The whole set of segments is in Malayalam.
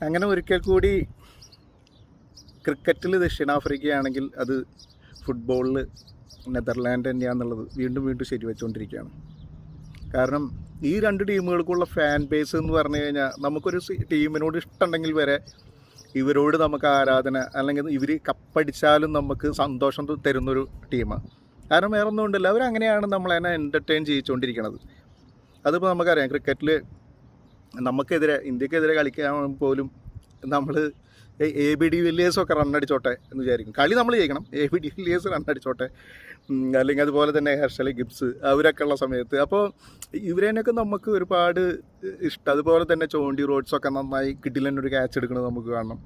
അങ്ങനെ ഒരിക്കൽ കൂടി ക്രിക്കറ്റിൽ ദക്ഷിണാഫ്രിക്കയാണെങ്കിൽ അത് ഫുട്ബോളിൽ നെതർലാൻഡ് തന്നെയാണെന്നുള്ളത് വീണ്ടും വീണ്ടും ശരിവെച്ചുകൊണ്ടിരിക്കുകയാണ്. കാരണം ഈ രണ്ട് ടീമുകൾക്കുള്ള ഫാൻ ബേസ് എന്ന് പറഞ്ഞു കഴിഞ്ഞാൽ നമുക്കൊരു ടീമിനോട് ഇഷ്ടമുണ്ടെങ്കിൽ വരെ ഇവരോട് നമുക്ക് ആരാധന, അല്ലെങ്കിൽ ഇവർ കപ്പടിച്ചാലും നമുക്ക് സന്തോഷം തരുന്നൊരു ടീമാണ്. കാരണം വേറെ ഒന്നും ഉണ്ടല്ലോ, അവരങ്ങനെയാണ് നമ്മളതിനെ എൻ്റർടൈൻ ചെയ്യിച്ചുകൊണ്ടിരിക്കുന്നത്. അതിപ്പോൾ നമുക്കറിയാം, ക്രിക്കറ്റിൽ നമുക്കെതിരെ ഇന്ത്യക്കെതിരെ കളിക്കാൻ പോലും നമ്മൾ ABD വില്ലിയേഴ്സൊക്കെ റണ്ണടിച്ചോട്ടെ എന്ന് വിചാരിക്കും. കളി നമ്മൾ ജയിക്കണം, ABD വില്ലിയേഴ്സ് റണ്ണടിച്ചോട്ടെ, അല്ലെങ്കിൽ അതുപോലെ തന്നെ ഹെർഷൽ ഗിബ്സ് അവരൊക്കെ ഉള്ള സമയത്ത്. അപ്പോൾ ഇവരേനൊക്കെ നമുക്ക് ഒരുപാട് ഇഷ്ടം. അതുപോലെ തന്നെ ചോണ്ടി റോഡ്സൊക്കെ നന്നായി കിടിലനൊരു ക്യാച്ച് എടുക്കുന്നത് നമുക്ക് കാണണം.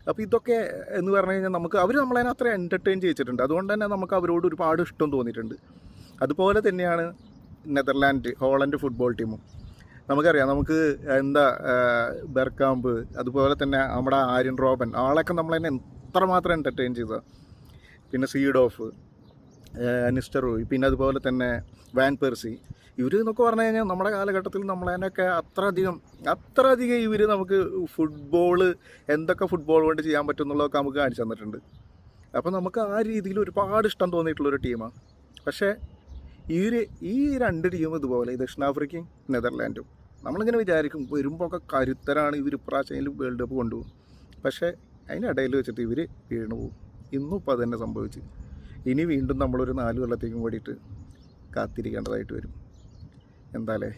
അപ്പോൾ ഇതൊക്കെ എന്ന് പറഞ്ഞു കഴിഞ്ഞാൽ നമുക്ക് നമ്മളതിനെ അത്ര എൻ്റർടൈൻ ചെയ്യിച്ചിട്ടുണ്ട്. അതുകൊണ്ട് തന്നെ നമുക്ക് അവരോട് ഒരുപാട് ഇഷ്ടം തോന്നിയിട്ടുണ്ട്. അതുപോലെ തന്നെയാണ് നെതർലാൻഡ്, ഹോളണ്ട് ഫുട്ബോൾ ടീമും. നമുക്കറിയാം, നമുക്ക് ബെർക്കാമ്പ്, അതുപോലെ തന്നെ നമ്മുടെ ആര്യൻ റോബൻ, ആളൊക്കെ നമ്മളതിനെ എത്രമാത്രം എൻ്റർടൈൻ ചെയ്തതാണ്. പിന്നെ സീഡോഫ്, നിസ്റ്റർ റോയ്, പിന്നെ അതുപോലെ തന്നെ വാൻ പെർസി, ഇവർ എന്നൊക്കെ പറഞ്ഞു കഴിഞ്ഞാൽ നമ്മുടെ കാലഘട്ടത്തിൽ നമ്മളതിനൊക്കെ അത്രയധികം ഇവർ നമുക്ക് എന്തൊക്കെ ഫുട്ബോൾ കൊണ്ട് ചെയ്യാൻ പറ്റും എന്നുള്ളതൊക്കെ നമുക്ക് കാണിച്ചു തന്നിട്ടുണ്ട്. അപ്പോൾ നമുക്ക് ആ രീതിയിൽ ഒരുപാട് ഇഷ്ടം തോന്നിയിട്ടുള്ളൊരു ടീമാണ്. പക്ഷേ ഈ രണ്ട് ടീമും ഇതുപോലെ, ദക്ഷിണാഫ്രിക്കയും നെതർലാൻഡും, നമ്മളിങ്ങനെ വിചാരിക്കും വരുമ്പോൾ ഒക്കെ കരുത്തരാണ് ഇവർ, ഇപ്രാവശ്യം വേൾഡ് കപ്പ് കൊണ്ടുപോകും. പക്ഷേ അതിനിടയിൽ വെച്ചിട്ട് ഇവർ വീണു പോകും. ഇന്നും ഇപ്പോൾ അത് തന്നെ സംഭവിച്ച്. ഇനി വീണ്ടും നമ്മളൊരു 4 കൊല്ലത്തേക്കും കൂടിയിട്ട് കാത്തിരിക്കേണ്ടതായിട്ട് വരും. എന്തായാലേ